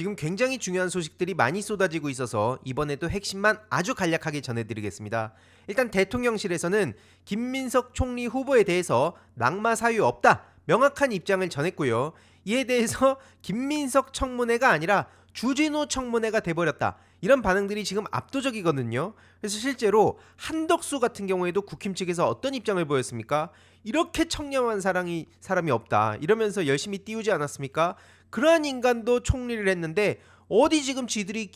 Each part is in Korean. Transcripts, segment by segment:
지금 굉장히 중요한 소식들이 많이 쏟아지고 있어서 이번에도 핵심만 아주 간략하게 전해드리겠습니다. 일단 대통령실에서는 김민석 총리 후보에 대해서 낙마 사유 없다, 명확한 입장을 전했고요. 이에 대해서 김민석 청문회가 아니라 주진우 청문회가 돼버렸다, 이런 반응들이 지금 압도적이거든요. 그래서 실제로 한덕수 같은 경우에도 국힘 측에서 어떤 입장을 보였습니까? 이렇게 청렴한 사람이 없다, 이러면서 열심히 띄우지 않았습니까? 그러한 인간도 총리를 했는데 어디 지금 지들이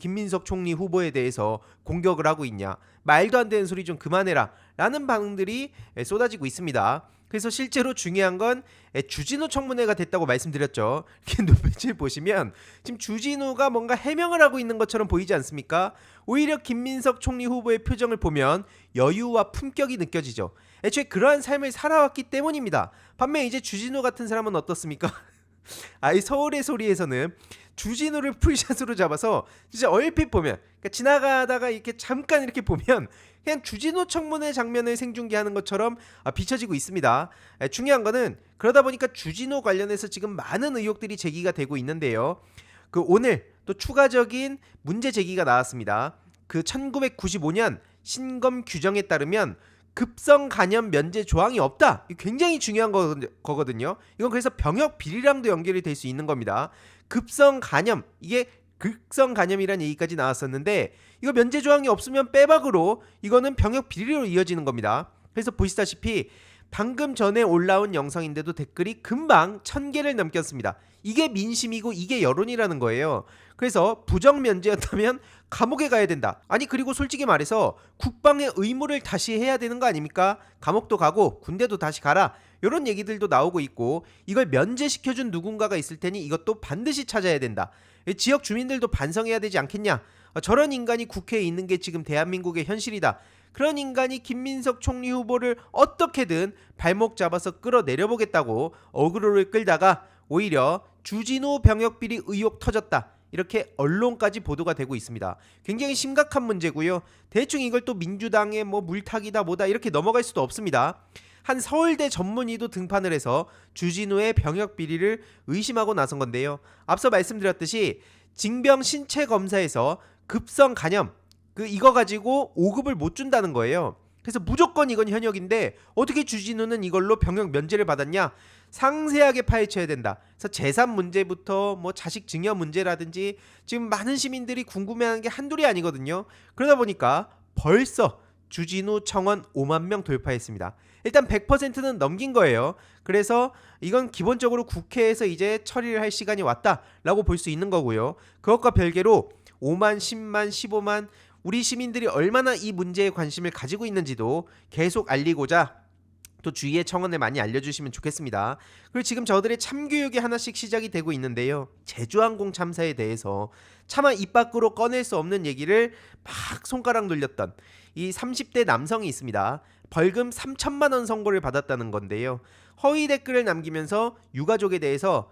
김민석 총리 후보에 대해서 공격을 하고 있냐, 말도 안 되는 소리 좀 그만해라 라는 반응들이 쏟아지고 있습니다. 그래서 실제로 중요한 건 주진우 청문회가 됐다고 말씀드렸죠. 이렇게 눈빛을 보시면 지금 주진우가 뭔가 해명을 하고 있는 것처럼 보이지 않습니까? 오히려 김민석 총리 후보의 표정을 보면 여유와 품격이 느껴지죠. 애초에 그러한 삶을 살아왔기 때문입니다. 반면 이제 주진우 같은 사람은 어떻습니까? 이 서울의 소리에서는 주진우를 풀샷으로 잡아서 진짜 얼핏 보면, 그러니까 지나가다가 이렇게 잠깐 이렇게 보면 그냥 주진우 청문회 장면을 생중계하는 것처럼 비춰지고 있습니다. 중요한 거는 그러다 보니까 주진우 관련해서 지금 많은 의혹들이 제기가 되고 있는데요. 오늘 또 추가적인 문제 제기가 나왔습니다. 1995년 신검 규정에 따르면 급성 간염 면제 조항이 없다. 굉장히 중요한 거거든요. 이건 그래서 병역 비리랑도 연결이 될 수 있는 겁니다. 급성 간염, 이게 극성 간염이라는 얘기까지 나왔었는데 이거 면제 조항이 없으면 빼박으로 이거는 병역 비리로 이어지는 겁니다. 그래서 보시다시피 방금 전에 올라온 영상인데도 댓글이 금방 1000개를 넘겼습니다. 이게 민심이고 이게 여론이라는 거예요. 그래서 부정 면제였다면 감옥에 가야 된다. 아니 그리고 솔직히 말해서 국방의 의무를 다시 해야 되는 거 아닙니까? 감옥도 가고 군대도 다시 가라, 이런 얘기들도 나오고 있고, 이걸 면제시켜준 누군가가 있을 테니 이것도 반드시 찾아야 된다. 지역 주민들도 반성해야 되지 않겠냐. 저런 인간이 국회에 있는 게 지금 대한민국의 현실이다. 그런 인간이 김민석 총리 후보를 어떻게든 발목 잡아서 끌어내려보겠다고 어그로를 끌다가 오히려 주진우 병역비리 의혹 터졌다, 이렇게 언론까지 보도가 되고 있습니다. 굉장히 심각한 문제고요. 대충 이걸 또 민주당의 물타기다 뭐다 이렇게 넘어갈 수도 없습니다. 한 서울대 전문의도 등판을 해서 주진우의 병역 비리를 의심하고 나선 건데요. 앞서 말씀드렸듯이 징병 신체 검사에서 급성 간염, 이거 가지고 5급을 못 준다는 거예요. 그래서 무조건 이건 현역인데 어떻게 주진우는 이걸로 병역 면제를 받았냐? 상세하게 파헤쳐야 된다. 그래서 재산 문제부터 자식 증여 문제라든지 지금 많은 시민들이 궁금해하는 게 한둘이 아니거든요. 그러다 보니까 벌써 주진우 청원 5만 명 돌파했습니다. 일단 100%는 넘긴 거예요. 그래서 이건 기본적으로 국회에서 이제 처리를 할 시간이 왔다라고 볼 수 있는 거고요. 그것과 별개로 5만, 10만, 15만 우리 시민들이 얼마나 이 문제에 관심을 가지고 있는지도 계속 알리고자 또 주위에 청원을 많이 알려주시면 좋겠습니다. 그리고 지금 저들의 참교육이 하나씩 시작이 되고 있는데요. 제주항공 참사에 대해서 차마 입 밖으로 꺼낼 수 없는 얘기를 막 손가락 놀렸던 이 30대 남성이 있습니다. 벌금 3천만 원 선고를 받았다는 건데요. 허위 댓글을 남기면서 유가족에 대해서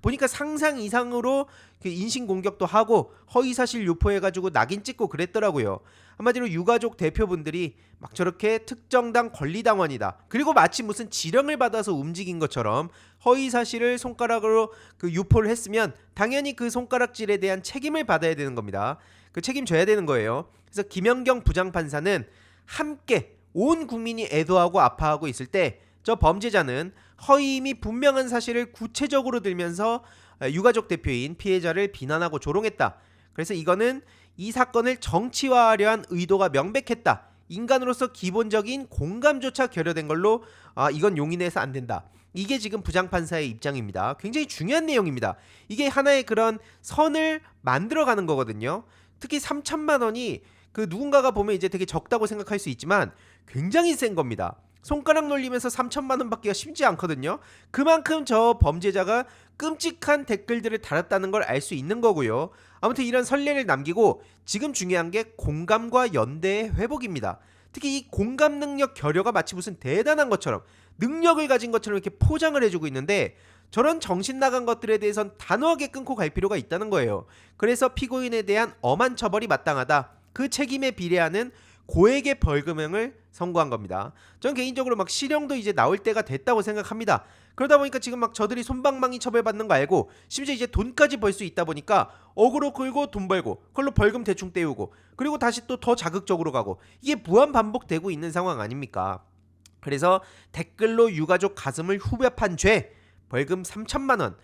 보니까 상상 이상으로 인신공격도 하고 허위사실 유포해가지고 낙인 찍고 그랬더라고요. 한마디로 유가족 대표분들이 막 저렇게 특정당 권리당원이다, 그리고 마치 무슨 지령을 받아서 움직인 것처럼 허위사실을 손가락으로 유포를 했으면 당연히 그 손가락질에 대한 책임을 받아야 되는 겁니다. 책임져야 되는 거예요. 그래서 김연경 부장판사는 함께 온 국민이 애도하고 아파하고 있을 때 저 범죄자는 허위임이 분명한 사실을 구체적으로 들면서 유가족 대표인 피해자를 비난하고 조롱했다. 그래서 이거는 이 사건을 정치화하려 한 의도가 명백했다. 인간으로서 기본적인 공감조차 결여된 걸로 이건 용인해서 안 된다. 이게 지금 부장판사의 입장입니다. 굉장히 중요한 내용입니다. 이게 하나의 그런 선을 만들어가는 거거든요. 특히 3천만 원이 누군가가 보면 이제 되게 적다고 생각할 수 있지만 굉장히 센 겁니다. 손가락 놀리면서 3천만 원 받기가 쉽지 않거든요. 그만큼 저 범죄자가 끔찍한 댓글들을 달았다는 걸 알 수 있는 거고요. 아무튼 이런 선례를 남기고 지금 중요한 게 공감과 연대의 회복입니다. 특히 이 공감 능력 결여가 마치 무슨 대단한 것처럼, 능력을 가진 것처럼 이렇게 포장을 해주고 있는데 저런 정신 나간 것들에 대해선 단호하게 끊고 갈 필요가 있다는 거예요. 그래서 피고인에 대한 엄한 처벌이 마땅하다. 그 책임에 비례하는 고액의 벌금형을 선고한 겁니다. 전 개인적으로 막 실형도 이제 나올 때가 됐다고 생각합니다. 그러다 보니까 지금 막 저들이 솜방망이 처벌받는 거 알고 심지어 이제 돈까지 벌 수 있다 보니까 어그로 끌고 돈 벌고 그걸로 벌금 대충 떼우고 그리고 다시 또 더 자극적으로 가고 이게 무한 반복되고 있는 상황 아닙니까? 그래서 댓글로 유가족 가슴을 후벼판 죄 벌금 3천만 원.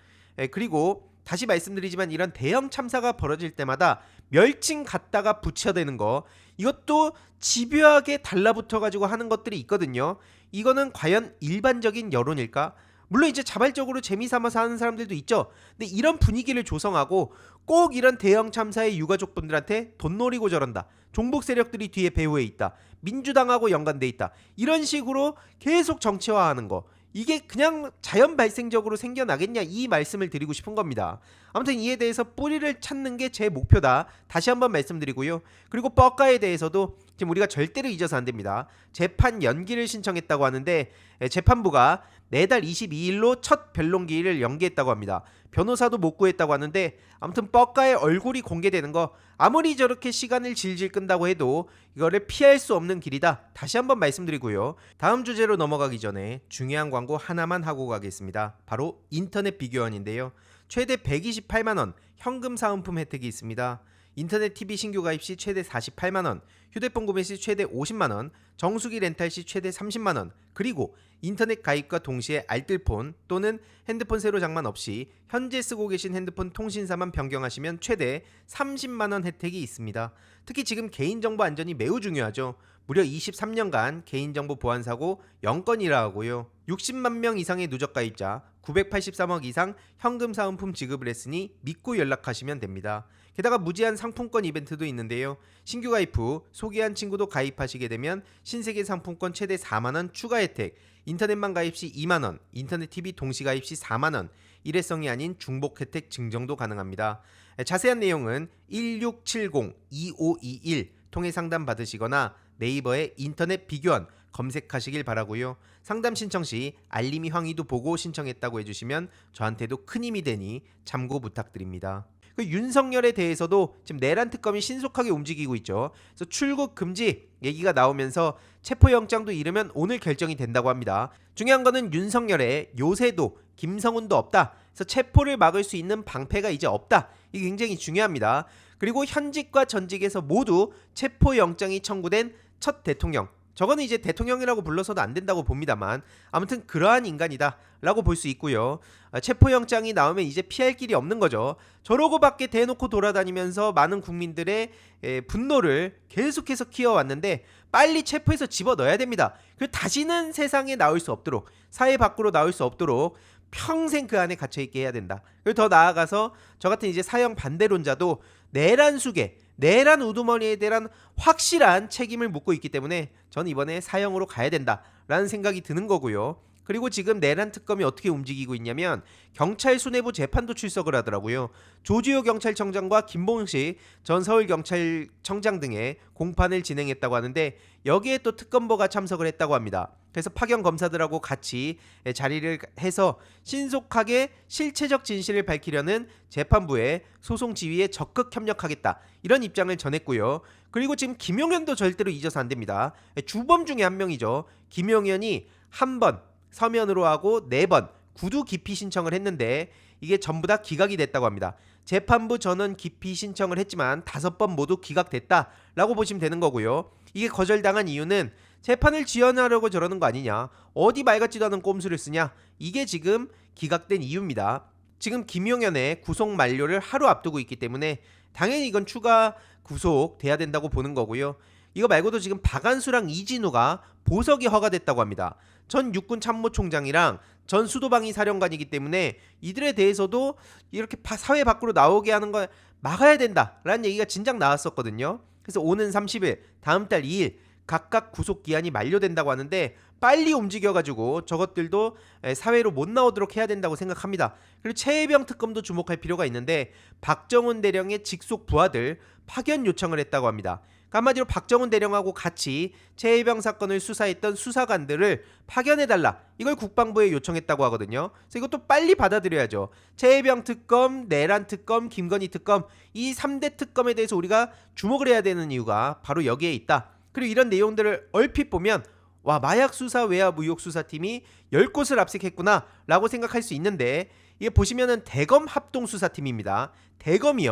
그리고 다시 말씀드리지만 이런 대형 참사가 벌어질 때마다 멸칭 갖다가 붙여대는 거 이것도 집요하게 달라붙어 가지고 하는 것들이 있거든요. 이거는 과연 일반적인 여론일까? 물론 이제 자발적으로 재미삼아서 하는 사람들도 있죠. 근데 이런 분위기를 조성하고 꼭 이런 대형 참사의 유가족분들한테 돈 노리고 저런다. 종북 세력들이 뒤에 배후에 있다. 민주당하고 연관돼 있다. 이런 식으로 계속 정치화하는 거. 이게 그냥 자연 발생적으로 생겨나겠냐 이 말씀을 드리고 싶은 겁니다. 아무튼 이에 대해서 뿌리를 찾는 게 제 목표다. 다시 한번 말씀드리고요. 그리고 뻑가에 대해서도 지금 우리가 절대로 잊어서 안 됩니다. 재판 연기를 신청했다고 하는데 재판부가 내달 22일로 첫 변론기일을 연기했다고 합니다. 변호사도 못 구했다고 하는데 아무튼 뻑가의 얼굴이 공개되는 거 아무리 저렇게 시간을 질질 끈다고 해도 이거를 피할 수 없는 길이다. 다시 한번 말씀드리고요. 다음 주제로 넘어가기 전에 중요한 광고 하나만 하고 가겠습니다. 바로 인터넷 비교원인데요. 최대 128만원 현금 사은품 혜택이 있습니다. 인터넷 TV 신규 가입 시 최대 48만원, 휴대폰 구매 시 최대 50만원, 정수기 렌탈 시 최대 30만원, 그리고 인터넷 가입과 동시에 알뜰폰 또는 핸드폰 새로 장만 없이 현재 쓰고 계신 핸드폰 통신사만 변경하시면 최대 30만원 혜택이 있습니다. 특히 지금 개인정보 안전이 매우 중요하죠. 무려 23년간 개인정보 보안 사고 0건이라 하고요. 60만 명 이상의 누적 가입자, 983억 이상 현금 사은품 지급을 했으니 믿고 연락하시면 됩니다. 게다가 무제한 상품권 이벤트도 있는데요. 신규 가입 후 소개한 친구도 가입하시게 되면 신세계 상품권 최대 4만원 추가 혜택, 인터넷만 가입 시 2만원, 인터넷 TV 동시 가입 시 4만원, 일회성이 아닌 중복 혜택 증정도 가능합니다. 자세한 내용은 1670-2521 통해 상담 받으시거나 네이버에 인터넷 비교원 검색하시길 바라고요. 상담 신청 시 알림이 황의도 보고 신청했다고 해주시면 저한테도 큰 힘이 되니 참고 부탁드립니다. 윤석열에 대해서도 지금 내란 특검이 신속하게 움직이고 있죠. 그래서 출국 금지 얘기가 나오면서 체포영장도 이르면 오늘 결정이 된다고 합니다. 중요한 거는 윤석열의 요새도 김성훈도 없다. 그래서 체포를 막을 수 있는 방패가 이제 없다. 이게 굉장히 중요합니다. 그리고 현직과 전직에서 모두 체포영장이 청구된 첫 대통령. 저거는 이제 대통령이라고 불러서도 안 된다고 봅니다만 아무튼 그러한 인간이다 라고 볼 수 있고요. 체포영장이 나오면 이제 피할 길이 없는 거죠. 저러고 밖에 대놓고 돌아다니면서 많은 국민들의 분노를 계속해서 키워왔는데 빨리 체포해서 집어넣어야 됩니다. 그리고 다시는 세상에 나올 수 없도록, 사회 밖으로 나올 수 없도록 평생 그 안에 갇혀있게 해야 된다. 그리고 더 나아가서 저 같은 이제 사형 반대론자도 내란 수계, 내란 우두머리에 대한 확실한 책임을 묻고 있기 때문에 저는 이번에 사형으로 가야 된다라는 생각이 드는 거고요. 그리고 지금 내란 특검이 어떻게 움직이고 있냐면 경찰 수뇌부 재판도 출석을 하더라고요. 조지호 경찰청장과 김봉식 전 서울경찰청장 등의 공판을 진행했다고 하는데 여기에 또 특검보가 참석을 했다고 합니다. 그래서 파견 검사들하고 같이 자리를 해서 신속하게 실체적 진실을 밝히려는 재판부의 소송 지휘에 적극 협력하겠다 이런 입장을 전했고요. 그리고 지금 김용현도 절대로 잊어서 안 됩니다. 주범 중에 한 명이죠. 김용현이 한 번 서면으로 하고 4번 구두 기피 신청을 했는데 이게 전부 다 기각이 됐다고 합니다. 재판부 전원 기피 신청을 했지만 5번 모두 기각됐다라고 보시면 되는 거고요. 이게 거절당한 이유는 재판을 지연하려고 저러는 거 아니냐, 어디 말 같지도 않은 꼼수를 쓰냐, 이게 지금 기각된 이유입니다. 지금 김용현의 구속 만료를 하루 앞두고 있기 때문에 당연히 이건 추가 구속돼야 된다고 보는 거고요. 이거 말고도 지금 박안수랑 이진우가 보석이 허가됐다고 합니다. 전 육군 참모총장이랑 전 수도방위 사령관이기 때문에 이들에 대해서도 이렇게 사회 밖으로 나오게 하는 걸 막아야 된다라는 얘기가 진작 나왔었거든요. 그래서 오는 30일, 다음 달 2일 각각 구속기한이 만료된다고 하는데 빨리 움직여가지고 저것들도 사회로 못 나오도록 해야 된다고 생각합니다. 그리고 최혜병 특검도 주목할 필요가 있는데 박정훈 대령의 직속 부하들 파견 요청을 했다고 합니다. 한마디로 박정훈 대령하고 같이 최혜병 사건을 수사했던 수사관들을 파견해달라, 이걸 국방부에 요청했다고 하거든요. 그래서 이것도 빨리 받아들여야죠. 최혜병 특검, 내란 특검, 김건희 특검, 이 3대 특검에 대해서 우리가 주목을 해야 되는 이유가 바로 여기에 있다. 그리고 이런 내용들을 얼핏 보면 와, 마약 수사 외압 의혹 수사팀이 10곳을 압색했구나 라고 생각할 수 있는데, 이게 보시면은 대검 합동 수사팀입니다. 대검이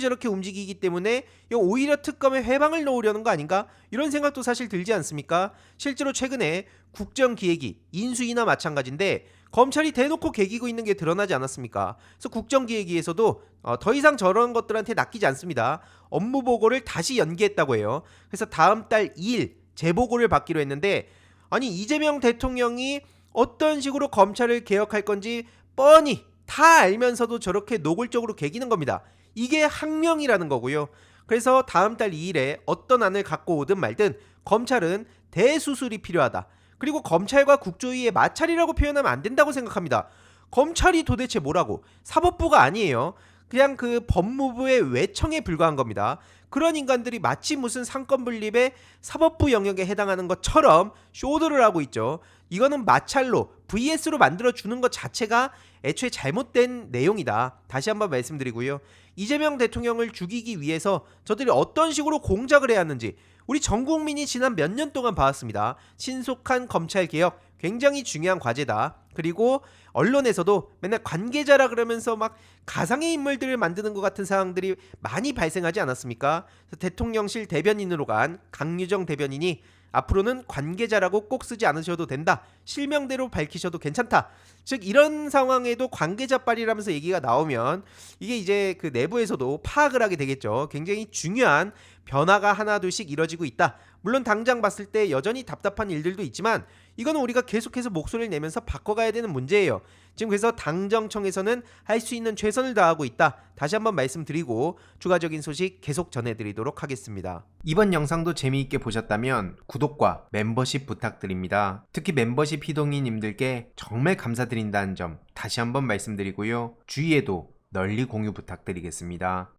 저렇게 움직이기 때문에 이거 오히려 특검에 회방을 놓으려는 거 아닌가? 이런 생각도 사실 들지 않습니까? 실제로 최근에 국정기획위 인수위나 마찬가지인데 검찰이 대놓고 개기고 있는 게 드러나지 않았습니까? 그래서 국정기획위에서도 더 이상 저런 것들한테 낚이지 않습니다. 업무 보고를 다시 연기했다고 해요. 그래서 다음 달 2일 재보고를 받기로 했는데, 아니 이재명 대통령이 어떤 식으로 검찰을 개혁할 건지 뻔히 다 알면서도 저렇게 노골적으로 개기는 겁니다. 이게 항명이라는 거고요. 그래서 다음 달 2일에 어떤 안을 갖고 오든 말든 검찰은 대수술이 필요하다. 그리고 검찰과 국조위의 마찰이라고 표현하면 안 된다고 생각합니다. 검찰이 도대체 뭐라고? 사법부가 아니에요. 그냥 그 법무부의 외청에 불과한 겁니다. 그런 인간들이 마치 무슨 상권 분립의 사법부 영역에 해당하는 것처럼 쇼들을 하고 있죠. 이거는 마찰로 VS로 만들어주는 것 자체가 애초에 잘못된 내용이다. 다시 한번 말씀드리고요. 이재명 대통령을 죽이기 위해서 저들이 어떤 식으로 공작을 해야 하는지 우리 전 국민이 지난 몇 년 동안 봐왔습니다. 신속한 검찰개혁 굉장히 중요한 과제다. 그리고 언론에서도 맨날 관계자라 그러면서 막 가상의 인물들을 만드는 것 같은 상황들이 많이 발생하지 않았습니까? 대통령실 대변인으로 간 강유정 대변인이 앞으로는 관계자라고 꼭 쓰지 않으셔도 된다. 실명대로 밝히셔도 괜찮다. 즉 이런 상황에도 관계자빨이라면서 얘기가 나오면 이게 이제 그 내부에서도 파악을 하게 되겠죠. 굉장히 중요한 변화가 하나둘씩 이뤄지고 있다. 물론 당장 봤을 때 여전히 답답한 일들도 있지만 이거는 우리가 계속해서 목소리를 내면서 바꿔가야 되는 문제예요. 지금 그래서 당정청에서는 할 수 있는 최선을 다하고 있다. 다시 한번 말씀드리고 추가적인 소식 계속 전해드리도록 하겠습니다. 이번 영상도 재미있게 보셨다면 구독과 멤버십 부탁드립니다. 특히 멤버십 희동이님들께 정말 감사드린다는 점 다시 한번 말씀드리고요. 주위에도 널리 공유 부탁드리겠습니다.